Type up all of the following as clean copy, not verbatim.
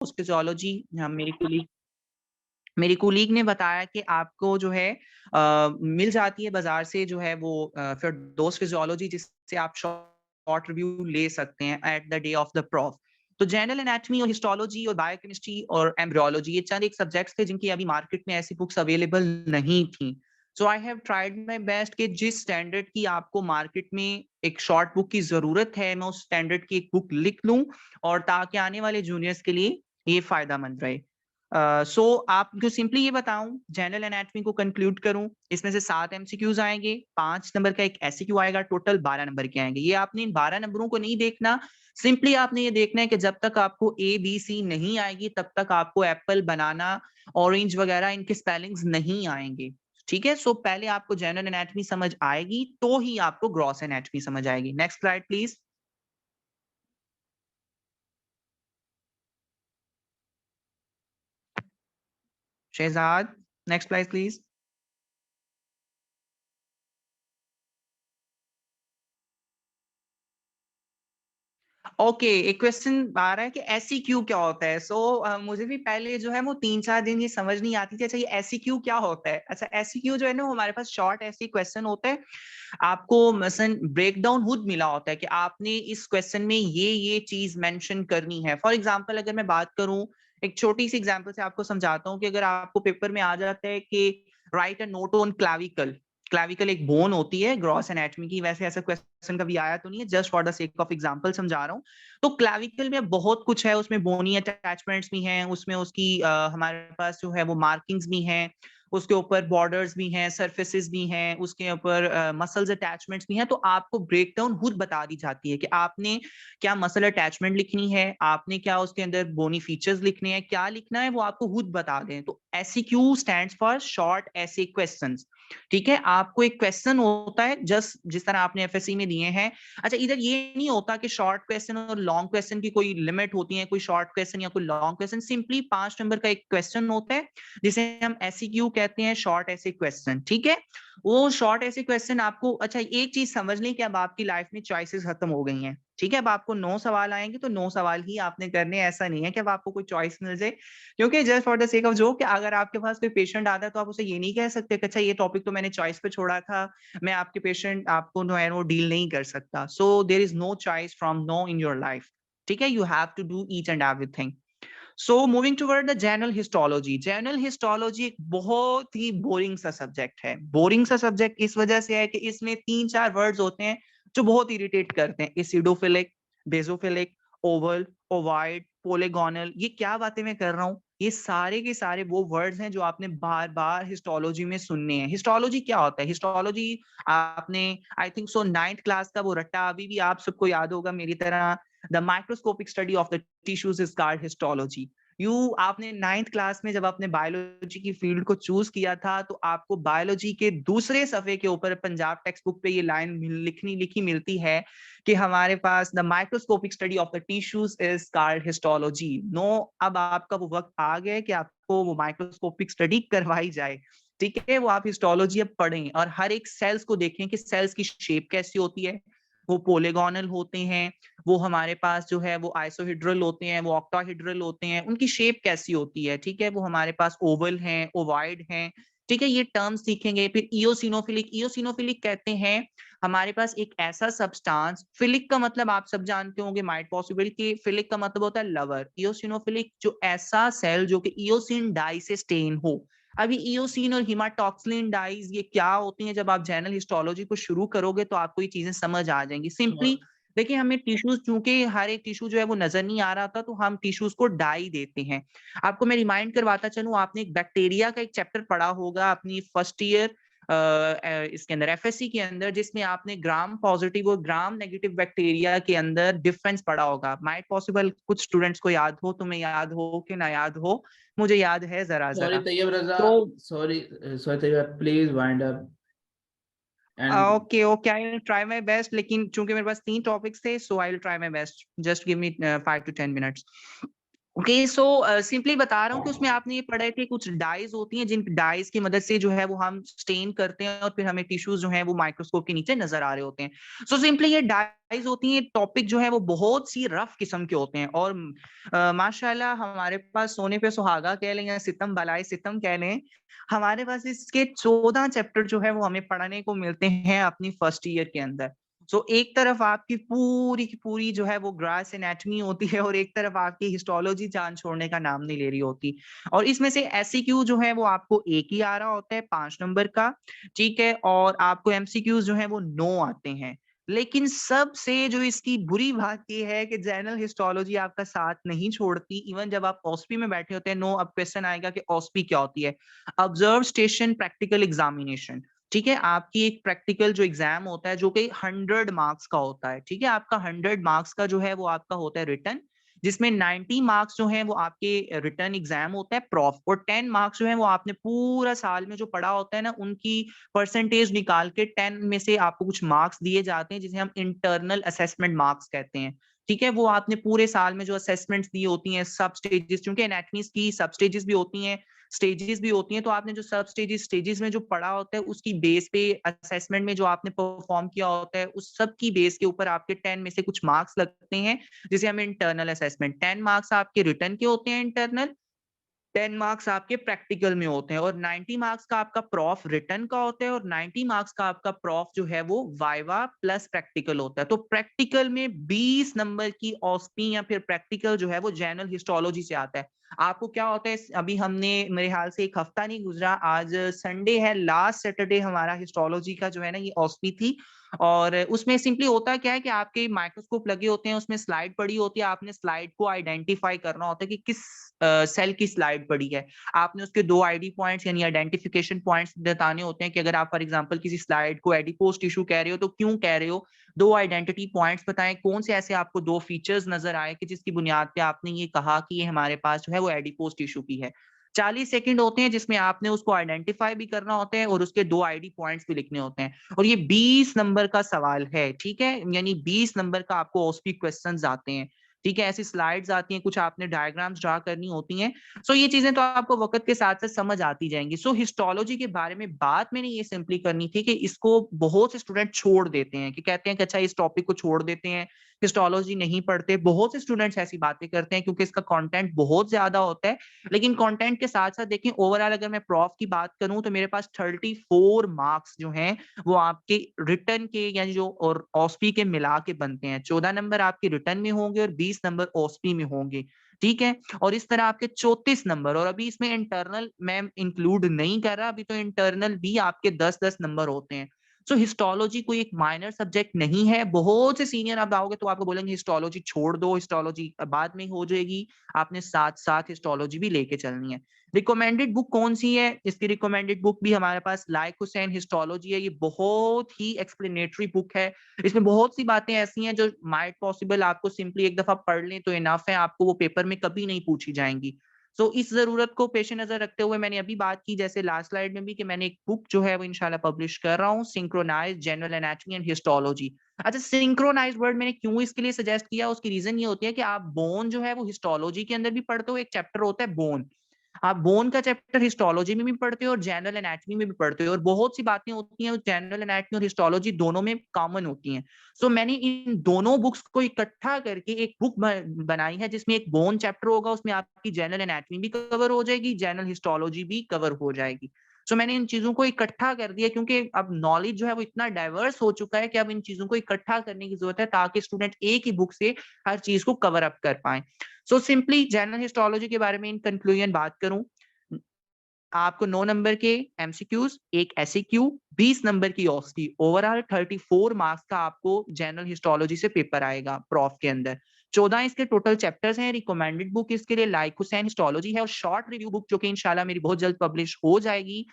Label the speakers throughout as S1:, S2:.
S1: Physiology मेरी colleague ने बताया कि आपको जो है मिल जाती है बाजार से जो है वो फिरदौस फिजियोलॉजी, जिससे आप शॉर्ट रिव्यू ले सकते हैं at the day of the prof. तो जनरल एनाटॉमी और हिस्टोलॉजी और बायोकेमिस्ट्री और एम्ब्रियोलॉजी ये चंद एक सब्जेक्ट्स थे जिनकी अभी मार्केट में ऐसी बुक्स अवेलेबल नहीं थी। So I have tried my best कि जिस स्टैंडर्ड की आपको मार्केट में एक शॉर्ट बुक की जरूरत है, मैं उस स्टैंडर्ड की एक बुक लिख लूं, और ताकि आने वाले जूनियर्स के लिए ये फायदेमंद रहे। सो आपको सिंपली ये बताऊं, जनरल एनाटॉमी को कंक्लूड करूं, इसमें से 7 एमसीक्यूज आएंगे, 5 नंबर का एक एससीक्यू आएगा, टोटल 12 नंबर के आएंगे। ये आपने इन 12 नंबरों को नहीं देखना, सिंपली आपने ये देखना है कि जब तक आपको ए बी सी नहीं आएगी तब तक आपको एप्पल, बनाना, ऑरेंज वगैरह इनके स्पेलिंग्स नहीं आएंगे। ठीक है, सो पहले आपको जनरल एनाटॉमी समझ आएगी तो ही आपको ग्रॉस एनाटॉमी समझ आएगी। Next slide please. Shahzad, next slide please. Okay, एक क्वेश्चन आ रहा है कि एसई क्यू क्या होता है। मुझे भी पहले जो है वो 3-4 दिन ये समझ नहीं आती थी, अच्छा ये एसई क्यू क्या होता है। अच्छा, एसई क्यू जो है ना, हमारे पास शॉर्ट ऐसी क्वेश्चन होता है, आपको मसलन ब्रेक डाउन हुड मिला होता है कि आपने इस क्वेश्चन में ये चीज मेंशन करनी है। फॉर एग्जांपल अगर मैं बात करूं, एक छोटी सी एग्जांपल से आपको समझाता हूं कि अगर आपको पेपर में आ जाता है कि right a note on clavicle, clavicle एक बोन होती है ग्रॉस एनाटॉमी की, वैसे ऐसा क्वेश्चन कभी आया तो नहीं है, just for the sake of example समझा रहा हूँ। तो क्लाविकल में बहुत कुछ है, उसमें बोनी अटैचमेंट्स भी हैं, उसमें उसकी हमारे पास जो है वो मार्किंग्स भी हैं, उसके ऊपर बॉर्डर्स भी हैं, सरफेसेस भी हैं, उसके ऊपर मसल्स अटैचमेंट्स भी हैं। तो आपको ब्रेकडाउन खुद बता दी जाती है कि आपने क्या मसल अटैचमेंट लिखनी है, आपने क्या उसके अंदर बोनी फीचर्स लिखने हैं, क्या लिखना है वो आपको खुद बता दें। तो एसईक्यू स्टैंड्स फॉर शॉर्ट ऐसे क्वेश्चंस। ठीक है, आपको एक क्वेश्चन होता है जस्ट जिस तरह आपने एफएससी में दिए हैं। अच्छा, इधर ये नहीं होता कि शॉर्ट क्वेश्चन और लॉन्ग क्वेश्चन की कोई लिमिट होती है, कोई शॉर्ट क्वेश्चन या कोई लॉन्ग क्वेश्चन, सिंपली 5 नंबर का एक क्वेश्चन होता है जिसे हम एसईक्यू कहते हैं, शॉर्ट ऐसे क्वेश्चन। ठीक है, वो शॉर्ट ऐसे क्वेश्चन आपको, अच्छा एक चीज समझ लें कि अब आपकी लाइफ में चॉइसेस खत्म हो गई हैं। ठीक है, अब आपको 9 सवाल आएंगे तो 9 सवाल ही आपने करने, ऐसा नहीं है कि अब आपको कोई चॉइस मिल जाए। क्योंकि just for the sake of joke, अगर आपके पास कोई पेशेंट आता है तो आप उसे ये नहीं कह सकते कि अच्छा ये टॉपिक तो मैंने चॉइस पे छोड़ा था, मैं आपके पेशेंट आपको जो है वो डील नहीं कर सकता। So there is no choice from no in your life. ठीक है, you have to do each and everything. So moving toward the general histology. General histology एक बहुत ही बोरिंग सा सब्जेक्ट है। बोरिंग सा सब्जेक्ट इस वजह से है कि इसमें 3-4 वर्ड्स होते हैं जो बहुत इरिटेट करते हैं, एसिडोफिलिक, बेसोफिलिक, ओवल, ओवाइड, पोलेगोनल। ये क्या बातें मैं कर रहा हूँ, ये सारे के सारे वो वर्ड्स हैं जो आपने बार बार हिस्टोलॉजी में सुनने हैं। हिस्टोलॉजी क्या होता है, हिस्टोलॉजी आपने आई थिंक सो 9th क्लास का वो रट्टा अभी भी आप सबको याद होगा मेरी तरह, the microscopic study of the tissues is called histology. You आपने 9th क्लास में जब आपने बायोलॉजी की फील्ड को चूज किया था तो आपको बायोलॉजी के दूसरे सफे के ऊपर पंजाब टेक्स्ट बुक पे ये लाइन लिखी मिलती है कि हमारे पास the microscopic study of the tissues is called histology. No, अब आपका वो वक्त आ गया कि आपको वो माइक्रोस्कोपिक स्टडी करवाई जाए। ठीक है, वो आप हिस्टोलॉजी अब पढ़ें और हर एक सेल्स को देखें कि सेल्स की शेप कैसी होती है, वो पोलेगोनल होते हैं, वो हमारे पास जो है वो आइसोहिड्रल होते हैं, वो ऑक्टाहिड्रल होते हैं, उनकी शेप कैसी होती है। ठीक है, वो हमारे पास ओवल हैं, ओवाइड हैं। ठीक है, ये टर्म्स सीखेंगे। फिर इओसिनोफिलिक, इओसिनोफिलिक कहते हैं हमारे पास एक ऐसा सब्सटेंस, फिलिक का मतलब आप सब जानते होंगे, माइट पॉसिबल कि फिलिक का मतलब होता है लवर, इओसिनोफिलिक जो ऐसा सेल जो कि इओसिन डाई से स्टेन हो। अभी इओसिन और हिमाटॉक्सिलिन डाइज ये क्या होती हैं, जब आप जनरल हिस्टोलॉजी को शुरू करोगे तो आपको ये चीजें समझ आ जाएंगी। सिंपली देखिए, हमें टिश्यूज, चूंकि हर एक टिश्यू जो है वो नजर नहीं आ रहा था तो हम टिश्यूज को डाई देते हैं। आपको मैं रिमाइंड करवाता चलूं, आपने एक बैक्टीरिया का एक चैप्टर पढ़ा होगा अपनी फर्स्ट ईयर इसके अंदर एफएससी के अंदर, जिसमें आपने ग्राम पॉजिटिव और ग्राम नेगेटिव बैक्टीरिया के अंदर डिफरेंस पढ़ा होगा। माइट पॉसिबल कुछ स्टूडेंट्स को याद हो, तुम्हें याद हो कि ना याद हो, मुझे याद है जरा
S2: Sorry,
S1: जरा।
S2: Tayyab Raza.
S1: तो
S2: Sorry, Tayyab. Please wind up. And
S1: okay okay, I will try my best, लेकिन चूंकि मेरे पास 3 टॉपिक्स थे, so I will try my best, just give me 5 to 10 minutes। Okay, so simply बता रहा हूँ कि उसमें आपने ये पढ़ा है कि कुछ डाइज होती हैं, जिन डाइज की मदद से जो है वो हम स्टेन करते हैं और फिर हमें टिश्यूज जो हैं वो माइक्रोस्कोप के नीचे नजर आ रहे होते हैं। सो सिंपली ये डाइज होती हैं, टॉपिक जो है वो बहुत सी रफ किस्म के होते हैं और माशाल्लाह हमारे पास सोने पे सुहागा कह लें या सितम बलाए सितम कह लें, हमारे पास इसके 14 चैप्टर जो है वो हमें पढ़ने को मिलते हैं अपनी फर्स्ट ईयर के अंदर। सो एक तरफ आपकी पूरी की पूरी जो है वो ग्रास एनाटॉमी होती है और एक तरफ आपकी हिस्टोलॉजी जान छोड़ने का नाम नहीं ले रही होती। और इसमें से एससीक्यू जो है वो आपको एक ही आ रहा होता है 5 नंबर का, ठीक है? और आपको एमसीक्यूज जो है वो 9 आते हैं। लेकिन सबसे जो इसकी बुरी बात ये है कि जनरल हिस्टोलॉजी आपका साथ नहीं छोड़ती। इवन जब आप ऑस्पी में बैठे होते हैं, नो अब क्वेश्चन आएगा कि ऑस्पी क्या होती है? Observe station practical examination. ठीक है, आपकी एक प्रैक्टिकल जो एग्जाम होता है जो कि 100 मार्क्स का होता है, ठीक है? आपका 100 मार्क्स का जो है वो आपका होता है रिटन, जिसमें 90 मार्क्स जो हैं वो आपके रिटन एग्जाम होता है प्रॉफ, और 10 मार्क्स जो है वो आपने पूरा साल में जो पढ़ा होता है ना उनकी परसेंटेज निकाल के 10 में से आपको कुछ मार्क्स दिए जाते हैं, जिसे हम इंटरनल असेसमेंट मार्क्स कहते हैं। ठीक है, वो आपने पूरे साल में जो असेसमेंट्स दी होती हैं सब स्टेजेस, क्योंकि एनाटॉमी की सब स्टेजेस भी होती हैं, स्टेजेस भी होती हैं, तो आपने जो सब स्टेजेस में जो पढ़ा होता है उसकी बेस पे असेसमेंट में जो आपने परफॉर्म किया होता है उस सब की बेस के ऊपर आपके 10 में से कुछ मार्क्स लगते हैं, जिसे हम इंटरनल असेसमेंट। 10 मार्क्स आपके रिटन के होते हैं इंटरनल, 10 मार्क्स आपके प्रैक्टिकल में होते हैं, और 90 मार्क्स का आपका प्रॉफ रिटन का होता है, और 90 मार्क्स का आपका प्रॉफ जो है वो वाइवा प्लस प्रैक्टिकल होता है। तो प्रैक्टिकल में 20 नंबर की ऑस्पी या फिर प्रैक्टिकल जो है वो जनरल हिस्टोलॉजी से आता है। आपको क्या होता है, अभी हमने मेरे ख्याल से एक हफ्ता नहीं गुजरा, आज संडे है, लास्ट सैटरडे हमारा हिस्टोलॉजी का जो है ना ये ऑस्पी थी। और उसमें सिंपली होता क्या है कि आपके माइक्रोस्कोप लगे होते हैं, उसमें स्लाइड पड़ी होती है, आपने स्लाइड को आइडेंटिफाई करना होता है कि किस सेल की स्लाइड पड़ी है। आपने उसके 2 आईडी पॉइंट्स यानी आइडेंटिफिकेशन पॉइंट्स बताने होते हैं कि अगर आप फॉर एग्जांपल किसी स्लाइड को एडिपोज टिश्यू कह रहे हो तो क्यों कह रहे हो। 2 आइडेंटिटी पॉइंट्स बताएं, कौन से ऐसे आपको 2 फीचर्स नजर आए कि जिसकी बुनियाद पे आपने ये कहा कि ये हमारे पास जो है वो एडिपोज टिश्यू की है। 40 सेकंड होते हैं जिसमें आपने उसको आइडेंटिफाई भी करना होता है और उसके 2 आईडी पॉइंट्स भी लिखने होते हैं, और ये 20 नंबर का सवाल है, ठीक है? यानी 20 नंबर का आपको ओस्पी क्वेश्चंस आते हैं। ठीक है, ऐसी स्लाइड्स आती हैं, कुछ आपने डायग्राम्स ड्रा करनी होती हैं। सो ये चीजें तो आपको वक्त के साथ साथ समझ आती जाएंगी। सो हिस्टोलॉजी के बारे में बात मैंने ये सिंपली करनी थी कि इसको बहुत से स्टूडेंट छोड़ देते हैं, कि कहते हैं कि अच्छा इस टॉपिक को छोड़ देते हैं, हिस्टोलॉजी नहीं पढ़ते। बहुत से स्टूडेंट्स ऐसी बातें करते हैं क्योंकि इसका कंटेंट बहुत ज्यादा होता है। लेकिन कंटेंट के साथ साथ देखें, ओवरऑल अगर मैं प्रॉफ की बात करूं तो मेरे पास 34 मार्क्स जो हैं वो आपके रिटर्न के यानी जो और ओस्पी के मिला के बनते हैं। 14 नंबर आपके रिटर्न में होंगे और 20 नंबर ओस्पी में होंगे, ठीक है? और इस तरह आपके 34 नंबर, और अभी इसमें इंटरनल मैं इंक्लूड नहीं कर रहा, अभी तो इंटरनल भी आपके 10-10 नंबर होते हैं। सो हिस्टोलॉजी कोई एक माइनर सब्जेक्ट नहीं है। बहुत से सीनियर आप आओगे तो आपको बोलेंगे हिस्टोलॉजी छोड़ दो, हिस्टोलॉजी बाद में हो जाएगी, आपने साथ-साथ हिस्टोलॉजी भी लेके चलनी है। रिकमेंडेड बुक कौन सी है? इसकी रिकमेंडेड बुक भी हमारे पास लाइक हुसैन हिस्टोलॉजी है। ये बहुत ही एक्सप्लेनेटरी बुक है। इसमें बहुत सी बातें ऐसी हैं जो माइट पॉसिबल आपको सिंपली एक दफा पढ़ लें तो इनफ है, आपको वो पेपर में कभी नहीं पूछी जाएंगी। सो इस जरूरत को पेश नजर रखते हुए मैंने अभी बात की जैसे लास्ट स्लाइड में भी कि मैंने एक बुक जो है वो इंशाल्लाह पब्लिश कर रहा हूँ, synchronize general anatomy and histology. अच्छा, सिंक्रोनाइज वर्ड मैंने क्यों इसके लिए सजेस्ट किया, उसकी रीजन ये होती है कि आप बोन जो है वो हिस्टोलॉजी के अंदर भी पढ़ते हो, एक चैप्टर होता है बोन। आप बोन का चैप्टर हिस्टोलॉजी में भी पढ़ते हो और जनरल एनाटॉमी में भी पढ़ते हो, और बहुत सी बातें होती हैं जनरल एनाटॉमी और हिस्टोलॉजी दोनों में कॉमन होती हैं। सो मैंने इन दोनों बुक्स को इकट्ठा करके एक बुक बनाई है जिसमें एक बोन चैप्टर होगा, उसमें आपकी जनरल एनाटॉमी भी कवर हो जाएगी, जनरल हिस्टोलॉजी भी कवर हो जाएगी। सो मैंने इन चीजों को इकट्ठा कर दिया क्योंकि अब नॉलेज जो है वो इतना डाइवर्स हो चुका है कि अब इन चीजों को इकट्ठा करने की जरूरत है ताकि स्टूडेंट एक ही बुक से हर चीज को कवर अप कर पाए। सो सिंपली जनरल हिस्टोलॉजी के बारे में इन कंक्लूजन बात करूं, आपको 9 नंबर के एमसीक्यूज, एक एसईक्यू, 20 नंबर की ओस्टी, ओवरऑल 34 मार्क्स का आपको जनरल हिस्टोलॉजी से पेपर आएगा प्रॉफ के अंदर। 14 इसके टोटल चैप्टर्स हैं। रिकमेंडेड बुक इसके लिए लाइक हुसैन हिस्टोलॉजी है, और शॉर्ट रिव्यू बुक जो कि इंशाल्लाह मेरी बहुत जल्द पब्लिश हो जाएगी।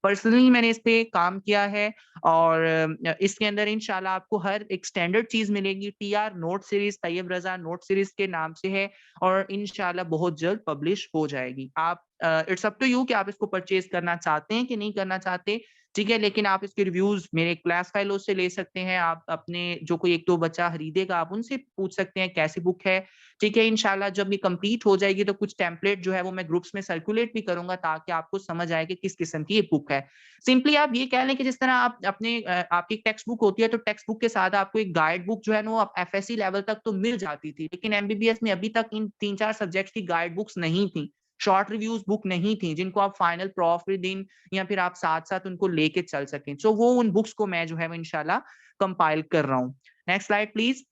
S1: पर्सनली मैंने इस पे काम किया है, और इसके अंदर इंशाल्लाह आपको हर एक स्टैंडर्ड चीज मिलेगी। टीआर नोट सीरीज, तैयब रजा नोट सीरीज के नाम से है, और इंशाल्लाह बहुत जल्द पब्लिश हो जाएगी। आप इट्स अप टू यू कि आप इसको परचेज करना चाहते हैं कि नहीं करना चाहते। ठीक है, लेकिन आप इसके रिव्यूज मेरे क्लास फेलोज से ले सकते हैं, आप अपने जो कोई 1-2 बच्चा खरीदेगा आप उनसे पूछ सकते हैं कैसी बुक है। ठीक है, इंशाल्लाह जब ये कंप्लीट हो जाएगी तो कुछ टेम्पलेट जो है वो मैं ग्रुप्स में सर्कुलेट भी करूँगा ताकि आपको समझ आए कि किस किस्म की ये बुक है। सिंपली आप ये कह लें कि जिस तरह आप अपने आपकी टेक्स्ट बुक होती है तो टेक्स्ट बुक के साथ आपको एक गाइड बुक जो है ना वो एफएससी लेवल तक तो मिल जाती थी, लेकिन एमबीबीएस में अभी तक इन 3-4 सब्जेक्ट्स की गाइड बुक्स नहीं थी। शॉर्ट रिव्यूज बुक नहीं थी जिनको आप फाइनल प्रॉफ विद इन या फिर आप साथ-साथ उनको लेके चल सकें। सो वो उन बुक्स को मैं जो है वो इंशाल्लाह कंपाइल कर रहा हूँ। Next slide please.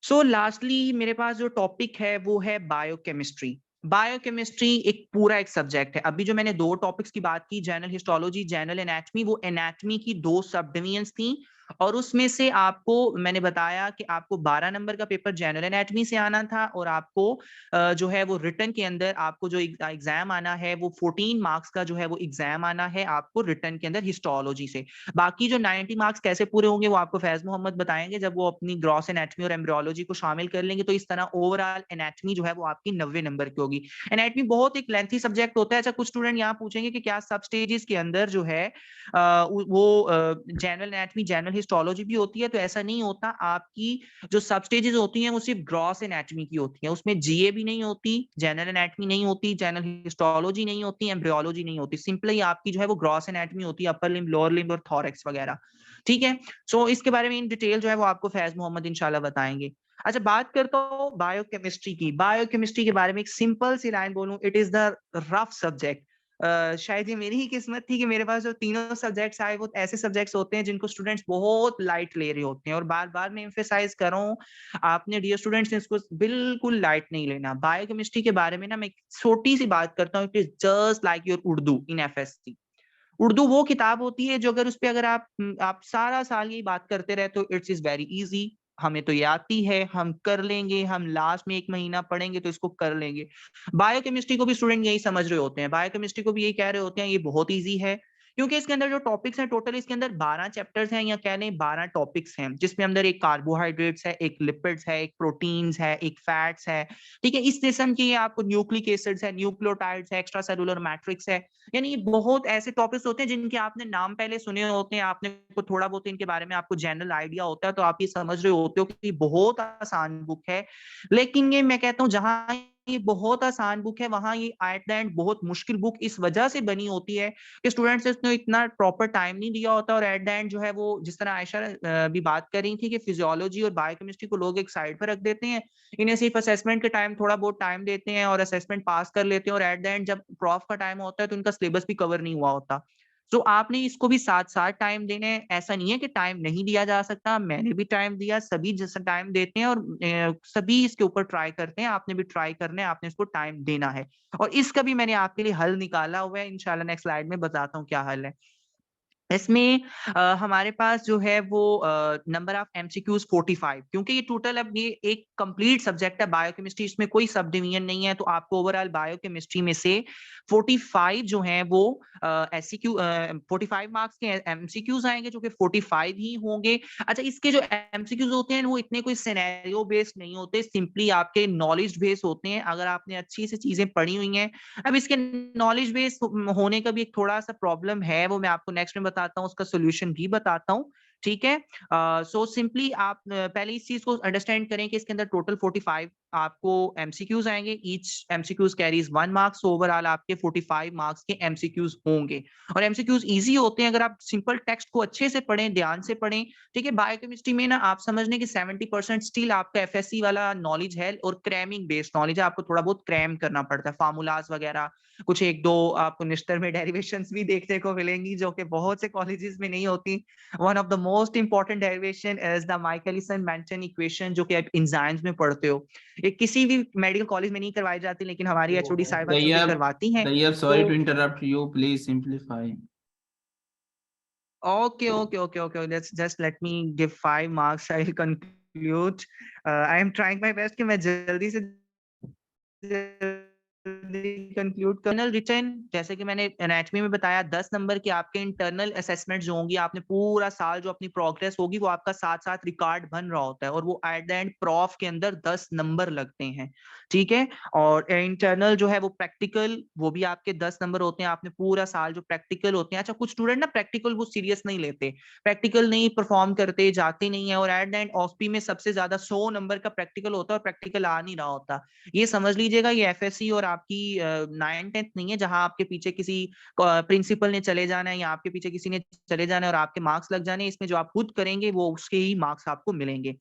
S1: So lastly मेरे पास जो टॉपिक है वो है बायोकेमिस्ट्री। बायोकेमिस्ट्री एक सब्जेक्ट है। अभी जो मैंने 2 टॉपिक्स की बात की, जनरल हिस्टोलॉजी, जनरल एनाटॉमी, वो एनाटॉमी की 2 सब डिविजन्स थी और उसमें से आपको मैंने बताया कि आपको 12 नंबर का पेपर जनरल एनाटॉमी से आना था और आपको जो है वो रिटन के अंदर आपको जो एग्जाम आना है वो 14 मार्क्स का जो है वो एग्जाम आना है आपको रिटन के अंदर हिस्टोलॉजी से। बाकी जो 90 मार्क्स कैसे पूरे होंगे वो आपको फैज मोहम्मद बताएंगे जब वो अपनी ग्रॉस एनाटॉमी और एम्ब्रियोलॉजी को शामिल कर लेंगे। तो इस तरह ओवरऑल एनाटॉमी जो है वो आपकी 90 नंबर की होगी। एनाटॉमी बहुत एक लेंथी सब्जेक्ट होता है। अच्छा, कुछ स्टूडेंट यहाँ पूछेंगे कि क्या सब स्टेजेस के अंदर जो है वो जनरल एनाटॉमी जनरल हिस्टोलॉजी भी होती है? तो ऐसा नहीं होता। आपकी जो सब स्टेजेस होती हैं वो सिर्फ ग्रॉस एनाटॉमी की होती है, उसमें जीए भी नहीं होती, जनरल एनाटॉमी नहीं होती, जनरल हिस्टोलॉजी नहीं होती, एम्ब्रियोलॉजी नहीं होती। सिंपली आपकी जो है वो ग्रॉस एनाटॉमी होती है, अपर लिम्ब, लोअर लिम्ब और थोरैक्स वगैरह। ठीक है, सो इसके बारे में इन डिटेल जो है वो आपको फैज मोहम्मद इंशाल्लाह बताएंगे। अच्छा, बात करता हूँ बायोकेमिस्ट्री की। बायोकेमिस्ट्री के बारे में एक सिंपल सी लाइन बोलूं, it is the rough subject. शायद ये मेरी ही किस्मत थी कि मेरे पास जो तीनों सब्जेक्ट्स आए वो ऐसे सब्जेक्ट्स होते हैं जिनको स्टूडेंट्स बहुत लाइट ले रहे होते हैं और बार-बार मैं एम्फसाइज कर रहा हूँ, आपने डियर स्टूडेंट्स इसको बिल्कुल लाइट नहीं लेना। बायोकेमिस्ट्री के बारे में ना मैं एक छोटी-सी बात करता हूँ, it is just like your Urdu in FSc. Urdu वो किताब होती है जो अगर उसपे अगर आप सारा साल यही बात करते रहते हो, इट्स इज वेरी ईजी, हमें तो ये आती है, हम कर लेंगे, हम लास्ट में 1 महीना पढ़ेंगे तो इसको कर लेंगे। बायोकेमिस्ट्री को भी स्टूडेंट यही समझ रहे होते हैं, बायोकेमिस्ट्री को भी यही कह रहे होते हैं ये बहुत ईजी है, क्योंकि इसके अंदर जो टॉपिक्स हैं टोटल इसके अंदर 12 चैप्टर्स हैं या कह लें 12 टॉपिक्स हैं, जिसमें अंदर एक कार्बोहाइड्रेट्स है, एक लिपिड्स है, एक प्रोटीन्स है, एक फैट्स है। ठीक है, इस किस्म की आपको न्यूक्लिक एसिड्स है, न्यूक्लियोटाइड्स है, एक्स्ट्रा सेलुलर मैट्रिक्स है। यानी ये बहुत ऐसे टॉपिक्स होते हैं जिनके आपने नाम पहले सुने होते हैं, आपने को थोड़ा बहुत इनके बारे में आपको जनरल आइडिया होता है, तो आप ये समझ रहे होते हो कि बहुत आसान बुक है। लेकिन ये मैं कहता हूँ जहाँ ये बहुत आसान बुक है वहां ये एट द एंड बहुत मुश्किल बुक इस वजह से बनी होती है कि स्टूडेंट्स ने इतना प्रॉपर टाइम नहीं दिया होता और एट द एंड जो है वो जिस तरह आयशा भी बात कर रही थी कि फिजियोलॉजी और बायोकेमिस्ट्री को लोग एक साइड पर रख देते हैं, इन्हें सिर्फ असेसमेंट के टाइम थोड़ा बहुत टाइम देते हैं और असेसमेंट पास कर लेते हैं और एट द एंड जब प्रॉफ का टाइम होता है तो उनका सिलेबस भी कवर नहीं हुआ होता। सो आपने इसको भी साथ-साथ टाइम देना है। ऐसा नहीं है कि टाइम नहीं दिया जा सकता, मैंने भी टाइम दिया, सभी जैसा टाइम देते हैं और सभी इसके ऊपर ट्राई करते हैं, आपने भी ट्राई करना है, आपने इसको टाइम देना है। और इसका भी मैंने आपके लिए हल निकाला हुआ है, इंशाल्लाह नेक्स्ट स्लाइड में बताता हूँ क्या हल है। इसमें हमारे पास जो है वो नंबर ऑफ एमसीक्यूज 45, क्योंकि ये टोटल अब ये एक कंप्लीट सब्जेक्ट है बायोकेमिस्ट्री, इसमें कोई सब डिवीजन नहीं है, तो आपको ओवरऑल बायोकेमिस्ट्री में से 45 जो हैं वो एससीक्यू 45 मार्क्स के एमसीक्यूज आएंगे जो कि 45 ही होंगे। अच्छा, इसके जो एमसीक्यूज होते हैं वो इतने कोई सिनेरियो बेस्ड नहीं होते, सिंपली आपके नॉलेज बेस्ड होते हैं अगर आपने अच्छी से चीजें पढ़ी हुई हैं। अब इसके नॉलेज बेस होने का भी एक थोड़ा-सा प्रॉब्लम है, वो मैं आपको नेक्स्ट में बताता हूँ, उसका सॉल्यूशन भी बताता हूँ, ठीक है? सो सिंपली आप पहले इस चीज़ को अंडरस्टैंड करें कि इसके अंदर टोटल 45 आपको एमसीक्यूज़ आएँगे, each MCQs Carey's 1 marks, so overall आपके 45 मार्क्स के एमसीक्यूज़ होंगे और एमसीक्यूज़ ईज़ी होते हैं अगर आप सिंपल टेक्स्ट को अच्छे से पढ़ें, ध्यान से पढ़ें, ठीक है? बायोकेमिस्ट्री में ना आप समझ लें कि 70% स्टिल आपका एफएससी वाला नॉलेज है और क्रैमिंग बेस्ड नॉलेज है, आपको थोड़ा बहुत क्रैम करना पड़ता है, फार्मूलाज़ वगैरह, कुछ 1-2 आपको निस्टर में डेरिवेशंस भी देखने को मिलेंगी जो कि बहुत से कॉलेजेस में नहीं होती। One of the most important derivation is the Michaelis Menten equation जो कि आप एंजाइम्स में पढ़ते हो। ये किसी भी मेडिकल कॉलेज में नहीं करवाई जाती लेकिन हमारी एचओडी साहिबा चूंकि
S2: Tayyab,
S1: करवाती हैं।
S2: Tayyab,
S1: तो
S2: sorry to interrupt you. Please simplify.
S1: Okay okay okay okay, just let me give 5 marks, I will conclude. I am trying my best कि मैं जल्दी से कंक्लूड कर्नल रिटर्न, जैसे कि मैंने एनाटॉमी में बताया 10 नंबर के आपके इंटरनल असेसमेंट जो होंगी, आपने पूरा साल जो अपनी प्रोग्रेस होगी वो आपका साथ-साथ रिकॉर्ड बन रहा होता है और वो एट द एंड प्रॉफ के अंदर 10 नंबर लगते हैं, ठीक है? और इंटरनल जो है वो प्रैक्टिकल, वो भी आपके 10 नंबर होते हैं, आपने पूरा साल जो प्रैक्टिकल होते हैं। अच्छा, कुछ स्टूडेंट ना प्रैक्टिकल वो सीरियस नहीं लेते, प्रैक्टिकल नहीं परफॉर्म करते, जाते नहीं है और एट द एंड ऑस्पी में सबसे ज्यादा 100 नंबर का प्रैक्टिकल होता है और प्रैक्टिकल आ नहीं रहा होता। ये समझ लीजिएगा ये एफएससी और आपकी 9th-10th नहीं है जहां आपके पीछे किसी प्रिंसिपल ने चले जाना है या आपके पीछे किसी ने चले जाना है और आपके मार्क्स लग जाने हैं। इसमें जो आप खुद करेंगे वो उसके ही मार्क्स आपको मिलेंगे।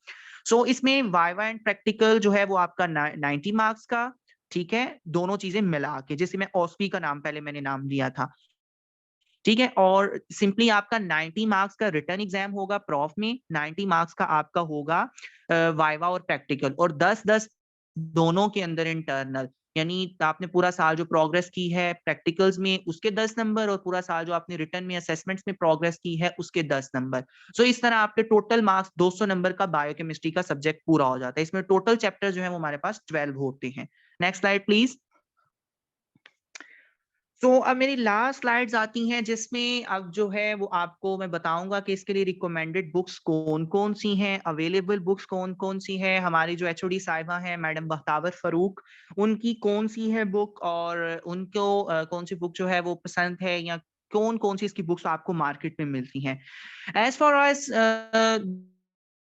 S1: सो इसमें वाइवा एंड प्रैक्टिकल जो है वो आपका 90 मार्क्स का, ठीक है, दोनों चीजें मिला के, जैसे मैं ऑस्पी का नाम पहले मैंने नाम लिया था, ठीक है। और सिंपली आपका 90 मार्क्स का रिटर्न एग्जाम होगा प्रॉफ में, 90 मार्क्स का आपका होगा वाइवा और प्रैक्टिकल, और 10-10 दोनों के अंदर इंटरनल, यानी आपने पूरा साल जो प्रोग्रेस की है प्रैक्टिकल्स में उसके 10 नंबर और पूरा साल जो आपने रिटर्न में असेसमेंट्स में प्रोग्रेस की है उसके 10 नंबर। सो इस तरह आपके टोटल मार्क्स 200 नंबर का बायोकेमिस्ट्री का सब्जेक्ट पूरा हो जाता है। इसमें टोटल चैप्टर जो है वो हमारे पास 12 होते हैं। Next slide please. तो अब मेरी लास्ट स्लाइड्स आती हैं जिसमें अब जो है वो आपको मैं बताऊंगा कि इसके लिए रिकमेंडेड बुक्स कौन कौन सी हैं, अवेलेबल बुक्स कौन कौन सी हैं। हमारी जो एचओडी साहिबा हैं मैडम बख्तावर फरूक, उनकी कौन सी है बुक और उनको कौन सी बुक जो है वो पसंद है या कौन कौन सी इसकी बुक्स आपको मार्केट में मिलती हैं। As far as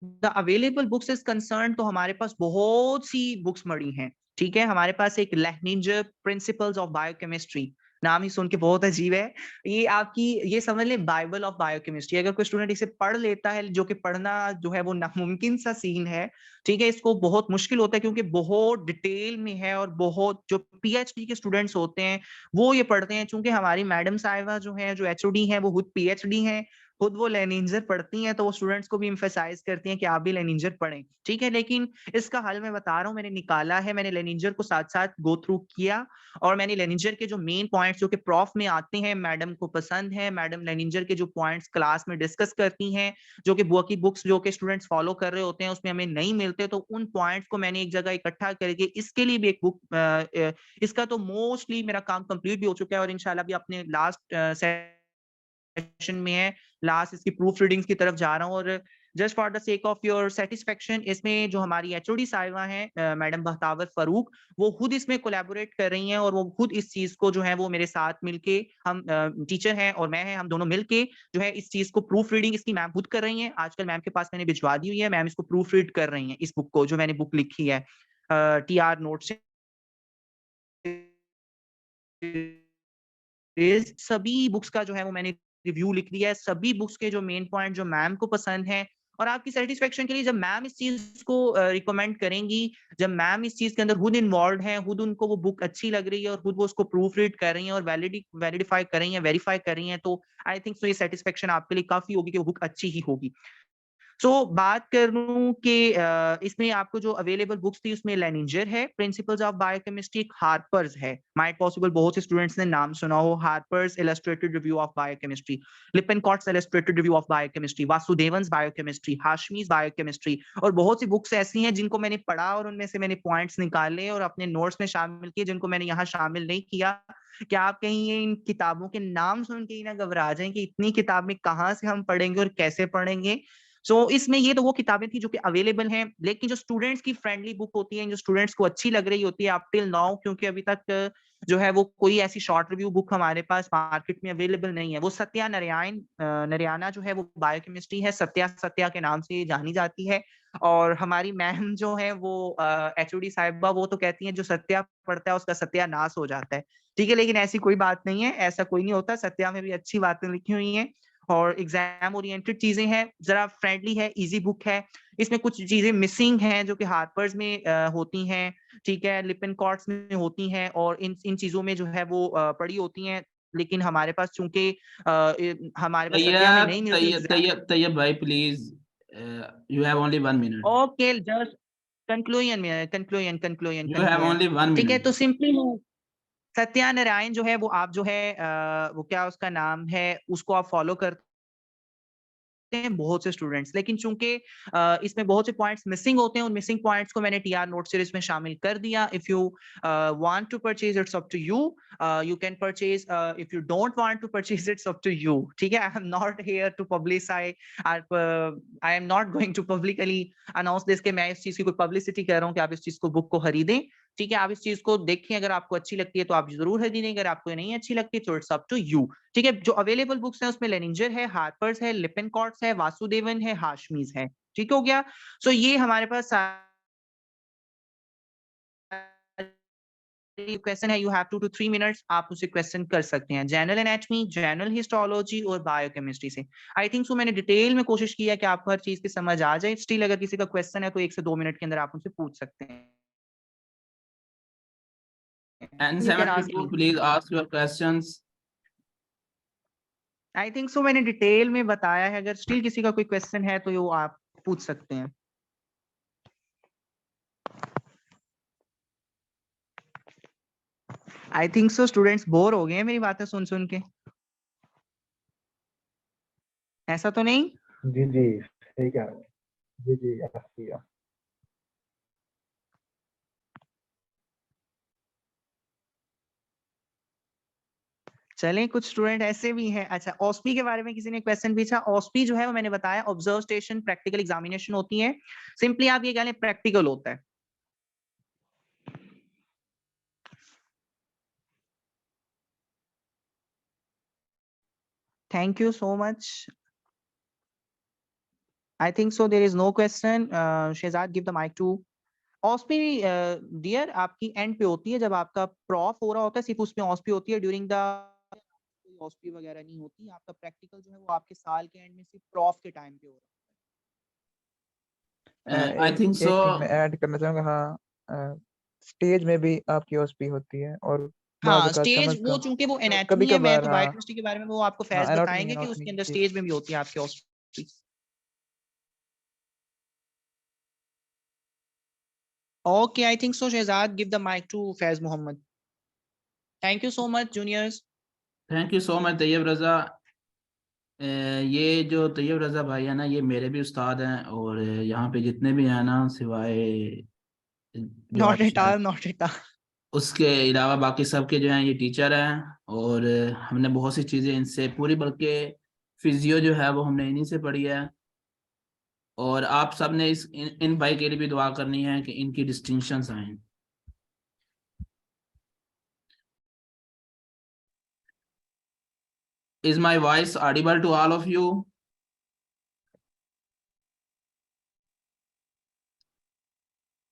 S1: the available books is concern, तो हमारे पास बहुत सी बुक्स मड़ी हैं, ठीक है। हमारे पास एक लेहनिंजर प्रिंसिपल्स ऑफ बायोकेमिस्ट्री, नाम ही सुन के बहुत अजीब है, ये आपकी ये समझ लें बाइबल ऑफ बायोकेमिस्ट्री। अगर कोई स्टूडेंट इसे पढ़ लेता है, जो कि पढ़ना जो है वो नामुमकिन सा सीन है, ठीक है, इसको बहुत मुश्किल होता है क्योंकि बहुत डिटेल में है और बहुत जो पीएचडी के स्टूडेंट्स होते हैं वो ये पढ़ते हैं। चूंकि हमारी मैडम साहिबा जो है जो एचओडी है वो खुद पीएचडी हैं, खुद वो लेनिंजर पढ़ती हैं, तो वो स्टूडेंट्स को भी एम्फेसाइज करती हैं कि आप भी लेनिंजर पढ़ें, ठीक है। लेकिन इसका हल मैं बता रहा हूँ, मैंने निकाला है, मैंने लेनिंजर को साथ साथ गो थ्रू किया और मैंने लेनिंजर के जो मेन पॉइंट्स जो कि प्रॉफ में आते हैं, मैडम को पसंद है, मैडम लेनिंजर के जो पॉइंट्स क्लास में डिस्कस करती हैं, जो कि बुक्स जो कि स्टूडेंट्स फॉलो कर रहे होते हैं उसमें हमें नहीं मिलते, तो उन पॉइंट्स को मैंने एक जगह इकट्ठा करके इसके लिए भी एक बुक, इसका तो मोस्टली मेरा काम कंप्लीट भी हो चुका है और इंशाल्लाह भी अपने लास्ट सेशन में है, लास्ट इसकी प्रूफ रीडिंग्स की तरफ जा रहा हूँ। और just for the sake of your satisfaction, इसमें जो हमारी एचओडी साहिबा हैं मैडम बख्तावर फरूक, वो खुद इसमें कोलैबोरेट कर रही हैं और वो खुद इस चीज को जो है वो मेरे साथ मिलके, हम टीचर हैं और मैं हैं, हम दोनों मिलके जो है इस चीज को प्रूफ रीडिंग इसकी मैम खुद कर रही हैं। आजकल मैम के पास मैंने भिजवा दी हुई है, मैम इसको प्रूफ रीड कर रही हैं, इस बुक को जो मैंने बुक लिखी है टीआर नोट से। सभी बुक्स का जो है वो मैंने रिव्यू लिख दिया है, सभी बुक्स के जो मेन पॉइंट जो मैम को पसंद है। और आपकी सेटिस्फेक्शन के लिए जब मैम इस चीज को रिकमेंड करेंगी, जब मैम इस चीज के अंदर खुद इन्वॉल्व हैं, खुद उनको वो बुक अच्छी लग रही है और खुद वो उसको प्रूफ रीड कर रही हैं और वैलिडिफाई कर रही हैं, वेरीफाई कर रही हैं, तो आई थिंक सो ये सेटिस्फेक्शन आपके लिए काफी होगी कि वो बुक अच्छी ही होगी। सो बात करूं कि इसमें आपको जो अवेलेबल बुक्स थी उसमें लेनिंजर है, प्रिंसिपल्स ऑफ बायोकेमिस्ट्री, हार्पर्स है, माइट पॉसिबल बहुत से स्टूडेंट्स ने नाम सुना हो, Harper's illustrated review of biochemistry, Lippincott's illustrated review of biochemistry, Vasudevan's biochemistry, Hashmi's biochemistry, और बहुत सी बुक्स ऐसी हैं जिनको मैंने पढ़ा और उनमें से मैंने पॉइंट्स निकाले और अपने नोट्स में शामिल किए, जिनको मैंने यहाँ शामिल नहीं किया। क्या आप कहीं ये इन किताबों के नाम सुन के ही ना घबरा जाएं कि इतनी किताब में कहाँ से हम पढ़ेंगे और कैसे पढ़ेंगे। इसमें ये तो वो किताबें थी जो कि अवेलेबल हैं, लेकिन जो स्टूडेंट्स की फ्रेंडली बुक होती है, जो स्टूडेंट्स को अच्छी लग रही होती है अप टिल नाउ, क्योंकि अभी तक जो है वो कोई ऐसी शॉर्ट रिव्यू बुक हमारे पास मार्केट में अवेलेबल नहीं है, वो सत्या नारायण नरियाना जो है वो बायोकेमिस्ट्री है, सत्या सत्या के नाम से जानी जाती है। और हमारी मैम जो है वो एचओडी साहिबा, वो तो कहती हैं जो सत्या पढ़ता है उसका सत्यानाश हो जाता है, ठीक है, लेकिन ऐसी कोई बात नहीं है, ऐसा कोई नहीं होता, सत्या में भी अच्छी बातें लिखी हुई हैं और एग्जाम ओरिएंटेड चीजें हैं, जरा फ्रेंडली है, इजी बुक है। इसमें कुछ चीजें मिसिंग हैं जो कि हार्पर्स में होती हैं, ठीक है, लिपनकॉट्स में होती हैं और इन इन चीजों में जो है वो पड़ी होती हैं, लेकिन हमारे पास चूंकि हमारे पास सत्या में नहीं मिलती एग्जाम।
S2: तैयब भाई प्लीज, यू हैव ओनली 1 मिनट।
S1: ओके, जस्ट कंक्लूजन में conclusion
S2: you have
S1: conclusion,
S2: only one
S1: ठीक है।
S2: मिनट
S1: तो सिंपली सत्यानारायण जो है वो आप जो है वो क्या उसका नाम है, उसको आप फॉलो करते करते हैं बहुत से स्टूडेंट्स, लेकिन चूंकि इसमें बहुत से पॉइंट्स मिसिंग होते हैं, उन मिसिंग पॉइंट्स को मैंने टीआर नोट सीरीज में शामिल कर दिया. If you want to purchase, it's up to you. You can purchase. If you don't want to purchase, it's up to you. ठीक है, I am not here to publicize. I am not going to publicly announce this कि मैं इस चीज की कोई publicity कर रहा हूँ कि आप इस चीज को बुक को खरीदें. ठीक है, आप इस चीज को देखें, अगर आपको अच्छी लगती है तो आप जरूर खरीदें, अगर आपको नहीं अच्छी लगती तो इट्स अप टू यू. ठीक है, जो अवेलेबल बुक्स हैं उसमें लेनिंजर है, हार्पर्स है, लिपिनकॉर्ट्स है, वासुदेवन है, हाशमीज है. ठीक हो गया. सो ये हमारे पास क्वेश्चन है. यू हैव 2 to 3 मिनट्स, आप उसे क्वेश्चन कर सकते हैं जनरल एनाटॉमी, जनरल हिस्टोलॉजी और बायोकेमिस्ट्री से. आई थिंक सो मैंने डिटेल में कोशिश किया कि आपको हर चीज की समझ आ जाए. स्टिल अगर किसी का क्वेश्चन है तो 1 से 2 मिनट के अंदर आप उनसे पूछ सकते हैं. You can ask
S2: N72,
S1: me.
S2: please ask your questions.
S1: I think सो मैंने डिटेल में बताया है. अगर स्टिल किसी का कोई क्वेश्चन है तो वो आप पूछ सकते हैं. आई थिंक सो स्टूडेंट्स बोर हो गए हैं मेरी बातें सुन सुन के. ऐसा तो नहीं?
S3: जी जी सही कह रहे हैं. जी जी ऐसी है.
S1: चलें, कुछ स्टूडेंट ऐसे भी हैं. अच्छा, ऑस्पी के बारे में किसी ने क्वेश्चन पूछा. ऑस्पी जो है वो मैंने बताया ऑब्जर्व स्टेशन प्रैक्टिकल एग्जामिनेशन होती है. सिंपली आप ये कह लें प्रैक्टिकल होता है. Thank you so much. I think so there is no question. Shahzad give the mic to ऑस्पी. डियर, आपकी एंड पे होती है जब आपका प्रॉफ हो रहा होता है, सिर्फ उसमें ऑस्पी होती है. ड्यूरिंग द कोई ऑस्पी वगैरह नहीं होती. आपका प्रैक्टिकल जो है वो आपके साल के एंड में सिर्फ प्रॉफ के टाइम पे हो रहा
S2: I think
S3: एक चीज
S2: so.
S3: मैं ऐड करना चाहूंगा. हाँ, स्टेज में भी आपकी ओएसपी होती है और
S1: है.
S3: बाज
S1: हाँ,
S3: औकात कम
S1: स्टेज
S3: अज
S1: वो
S3: कम
S1: चूंकि वो
S3: कभी
S1: एनाटॉमी है, मैं
S3: कभार.
S1: तो
S3: हाँ
S1: बायोकेमिस्ट्री के बारे में वो आपको
S3: हाँ
S1: फैज
S3: एनाटॉमी
S1: बताएंगे कि
S3: एनाटॉमी
S1: उसके
S3: की
S1: अंदर
S3: चीज.
S1: स्टेज में भी होती है आपकी ऑस्पी. Okay, I think so. Shehzad, give the mic to Faiz Muhammad. Thank you so much, juniors.
S2: Thank you so much Tayyab Raza. ये जो तैयब रजा भाई है ना, ये मेरे भी उस्ताद हैं, और यहाँ पे जितने भी हैं ना, सिवाय जो
S1: Not at
S2: आयशा है,
S1: all, not at all.
S2: उसके अलावा बाकी सबके जो हैं ये टीचर हैं. और हमने बहुत सी चीज़ें इनसे पूरी, बल्कि फिजियो जो है वो हमने इन्हीं से पढ़ी है. और आप सब ने इन भाई के लिए भी दुआ करनी है कि इनकी डिस्टिंक्शंस आए. Is my voice audible to all of you?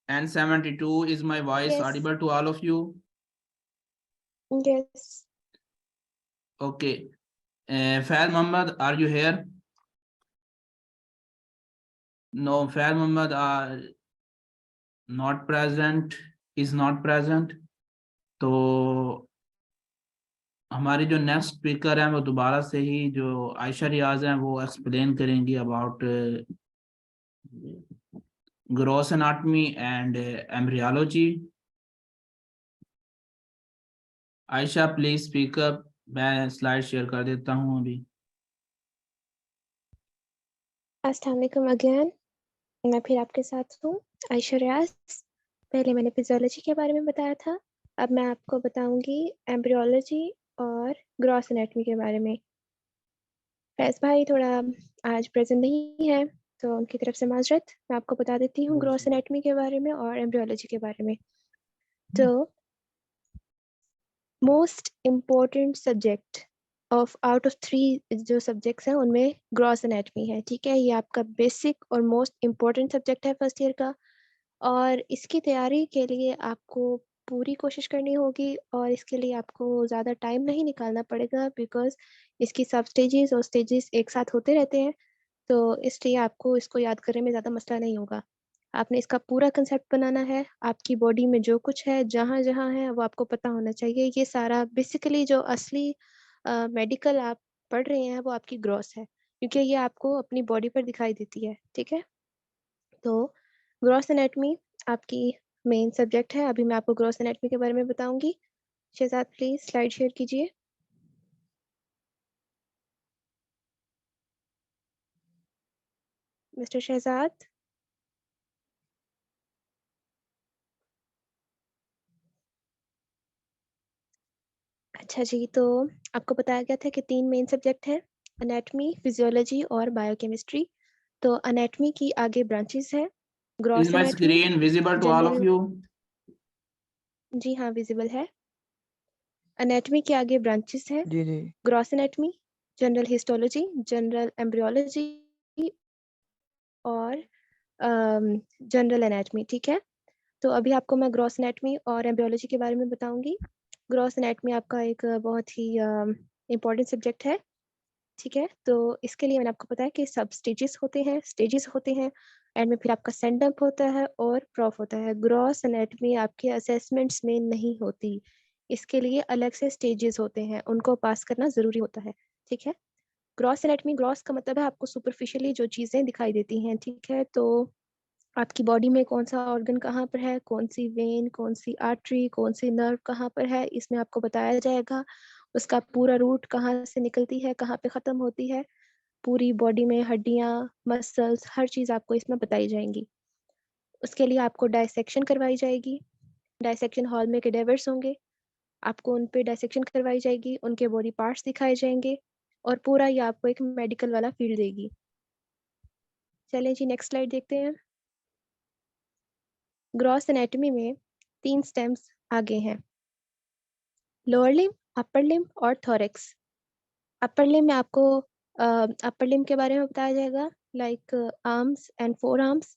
S2: N72, is my voice
S4: Yes.
S2: audible to all of you?
S4: Yes.
S2: Okay. Faiz Muhammad, are you here? No, Faiz Muhammad are not present, is not present. तो हमारी जो next speaker हैं वो दोबारा से ही जो आयशा रियाज हैं वो एक्सप्लेन करेंगी about gross anatomy and embryology. Ayesha please speak up. मैं स्लाइड शेयर कर देता हूँ अभी.
S4: अस्सलाम वालेकुम अगेन. मैं फिर आपके साथ हूँ, आयशा रियाज. पहले मैंने फिजियोलॉजी के बारे में बताया था, अब मैं आपको बताऊंगी एम्ब्रियोलॉजी और ग्रॉस एनाटॉमी के बारे में. फैज भाई थोड़ा आज प्रेजेंट नहीं है तो उनकी तरफ से माजरत. मैं आपको बता देती हूँ ग्रॉस एनाटॉमी के बारे में और एम्ब्रियोलॉजी के बारे में. तो most important subject of out of 3 जो सब्जेक्ट्स हैं उनमें ग्रॉस एनाटॉमी है. ठीक है, ये आपका बेसिक और मोस्ट इम्पोर्टेंट सब्जेक्ट है फर्स्ट ईयर का. और इसकी तैयारी के लिए आपको पूरी कोशिश करनी होगी और इसके लिए आपको ज़्यादा टाइम नहीं निकालना पड़ेगा, बिकॉज इसकी सब स्टेजेस और स्टेजेस एक साथ होते रहते हैं. तो इसलिए आपको इसको याद करने में ज़्यादा मसला नहीं होगा. आपने इसका पूरा कंसेप्ट बनाना है. आपकी बॉडी में जो कुछ है, जहाँ जहाँ है, वो आपको पता होना चाहिए. ये सारा बेसिकली जो असली मेडिकल आप पढ़ रहे हैं वो आपकी ग्रॉस है, क्योंकि ये आपको अपनी बॉडी पर दिखाई देती है. ठीक है, तो ग्रॉस एनाटॉमी आपकी मेन सब्जेक्ट है. अभी मैं आपको ग्रॉस एनाटॉमी के बारे में बताऊंगी. शहजाद प्लीज स्लाइड शेयर कीजिए. मिस्टर शहजाद। अच्छा जी, तो आपको बताया गया था कि 3 मेन सब्जेक्ट हैं, एनाटॉमी, फिजियोलॉजी और बायोकेमिस्ट्री। तो एनाटॉमी की आगे ब्रांचेस हैं,
S2: Is
S4: gross
S2: my
S4: anatomy,
S2: screen visible to all of
S4: general.
S2: you?
S4: जी हाँ, विजिबल है। एनाटॉमी के आगे ब्रांचेस हैं,
S3: जी जी
S4: gross anatomy, general histology, general embryology और जनरल एनाटॉमी, ठीक है। तो अभी आपको मैं ग्रॉस एनाटॉमी और एम्ब्रियोलॉजी के बारे में बताऊंगी। ग्रॉस एनाटॉमी आपका एक बहुत ही इम्पोर्टेंट सब्जेक्ट है, ठीक है। तो इसके लिए मैंने आपको बताया कि सब स्टेजेस होते हैं, एंड में फिर आपका सेंड अप होता है और प्रॉफ होता है। ग्रॉस एनाटॉमी आपके असेसमेंट्स में नहीं होती, इसके लिए अलग से स्टेजेस होते हैं, उनको पास करना ज़रूरी होता है, ठीक है। ग्रॉस एनाटॉमी, ग्रॉस का मतलब है आपको सुपरफिशियली जो चीज़ें दिखाई देती हैं, ठीक है। तो आपकी बॉडी में कौन सा ऑर्गन कहाँ पर है, कौन सी वेन, कौन सी आर्टरी, कौन सी नर्व कहाँ पर है, इसमें आपको बताया जाएगा। उसका पूरा रूट कहाँ से निकलती है, कहाँ पे ख़त्म होती है, पूरी बॉडी में हड्डियाँ, मसल्स, हर चीज़ आपको इसमें बताई जाएंगी। उसके लिए आपको डायसेक्शन करवाई जाएगी। डायसेक्शन हॉल में कैडेवर्स होंगे, आपको उन पे डायसेक्शन करवाई जाएगी, उनके बॉडी पार्ट्स दिखाए जाएंगे और पूरा ये आपको एक मेडिकल वाला फील्ड देगी। चलें जी, नेक्स्ट स्लाइड देखते हैं। ग्रॉस एनाटॉमी में 3 स्टेम्स आगे हैं, लोअर लिम्ब, अपर लिम्ब और थोरैक्स। अपर लिम्ब में आपको अपर लिम्ब के बारे में बताया जाएगा, like arms and four arms.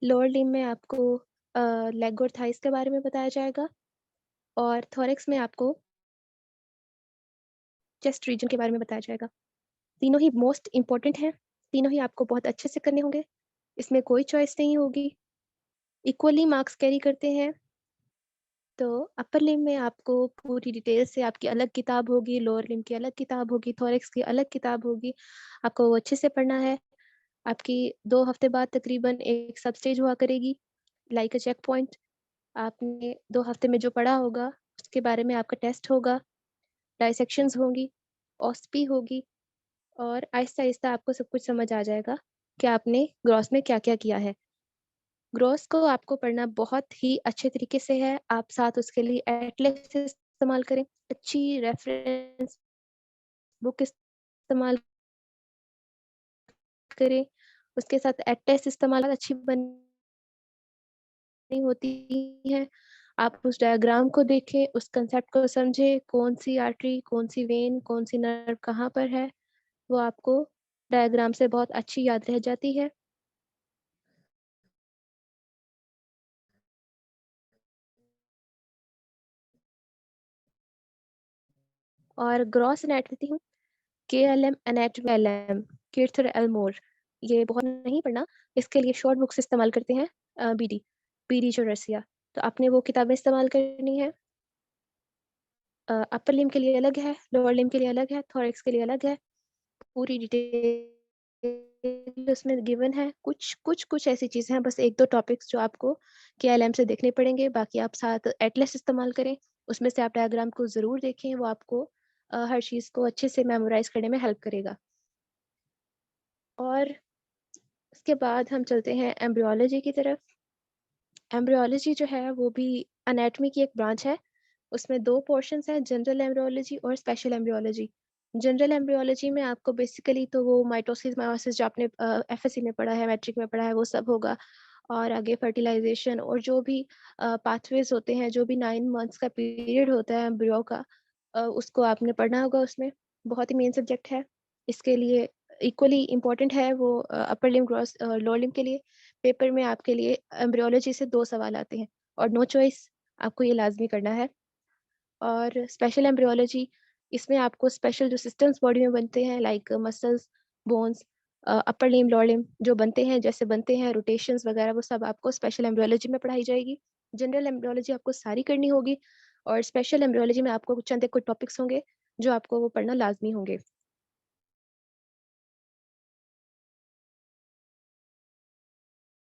S4: Lower limb में आपको लेग और थाइस के बारे में बताया जाएगा और थोरैक्स में आपको चेस्ट रीजन के बारे में बताया जाएगा। तीनों ही मोस्ट इम्पोर्टेंट हैं, तीनों ही आपको बहुत अच्छे से करने होंगे, इसमें कोई चॉइस नहीं होगी, इक्वली मार्क्स कैरी करते हैं। तो अपर लिम्ब में आपको पूरी डिटेल से आपकी अलग किताब होगी, लोअर लिम्ब की अलग किताब होगी, थोरैक्स की अलग किताब होगी, आपको वो अच्छे से पढ़ना है। आपकी 2 हफ्ते बाद तकरीबन एक सब स्टेज हुआ करेगी, लाइक अ चेक पॉइंट। आपने 2 हफ्ते में जो पढ़ा होगा उसके बारे में आपका टेस्ट होगा, डायसेक्शंस होंगी, ऑस्पी होगी और आहिस्ता-आहिस्ता आपको सब कुछ समझ आ जाएगा कि आपने ग्रॉस में क्या-क्या किया है। ग्रॉस को आपको पढ़ना बहुत ही अच्छे तरीके से है, आप साथ उसके लिए एटलस इस्तेमाल करें, अच्छी रेफरेंस बुक इस्तेमाल करें, उसके साथ एटटेस्ट इस्तेमाल अच्छी बनी होती है। आप उस डायग्राम को देखें, उस कांसेप्ट को समझें, कौन-सी आर्टरी, कौन-सी वेन, कौन-सी नर्व कहाँ पर है, वो आपको डायग्राम से बहुत अच्छी याद रह जाती है। और ग्रॉस एनाटॉमी हूँ, KLM anatomy LM, Kirthar Elmore, ये बहुत नहीं पढ़ना, इसके लिए शॉर्ट बुक्स इस्तेमाल करते हैं, बीडी चौरसिया, तो आपने वो किताबें इस्तेमाल करनी है। अपर लिम्ब के लिए अलग है, लोअर लिम्ब के लिए अलग है, थोरैक्स के लिए अलग है, पूरी डिटेल उसमें गिवन है। कुछ ऐसी चीज़ें हैं, बस 1-2 टॉपिक्स जो आपको केएलएम से देखने पड़ेंगे, बाकी आप साथ एटलस इस्तेमाल करें, उसमें से आप डायग्राम को ज़रूर देखें, वो आपको हर चीज़ को अच्छे से मेमोराइज़ करने में हेल्प करेगा। और उसके बाद हम चलते हैं एम्ब्रियोलॉजी की तरफ। एम्ब्रियोलॉजी जो है वो भी एनाटॉमी की एक ब्रांच है, उसमें 2 पोर्शंस हैं, जनरल एम्ब्रियोलॉजी और स्पेशल एम्ब्रियोलॉजी। जनरल एम्ब्रियोलॉजी में आपको बेसिकली तो वो माइटोसिस, मेयोसिस जो आपने एफएससी में पढ़ा है, मैट्रिक में पढ़ा है, वो सब होगा और आगे फर्टिलाइजेशन और जो भी पाथवेज होते हैं, जो भी 9 मंथ्स का पीरियड होता है एम्ब्रियो का, उसको आपने पढ़ना होगा उसमें, बहुत ही मेन सब्जेक्ट है। इसके लिए इक्वली इम्पोर्टेंट है वो upper limb, gross lower limb के लिए। पेपर में आपके लिए एम्ब्रियोलॉजी से 2 सवाल आते हैं और नो चॉइस, आपको ये लाज़मी करना है। और स्पेशल एम्ब्रियोलॉजी, इसमें आपको स्पेशल जो सिस्टम्स बॉडी में बनते हैं, like muscles, bones, upper limb, lower limb जो बनते हैं, जैसे बनते हैं रोटेशंस वगैरह, वो सब आपको स्पेशल एम्ब्रियोलॉजी में पढ़ाई जाएगी। जनरल एम्ब्रियोलॉजी आपको सारी करनी होगी और स्पेशल एम्ब्रियोलॉजी में आपको चंद एक कुछ टॉपिक्स होंगे जो आपको वो पढ़ना लाज़मी होंगे।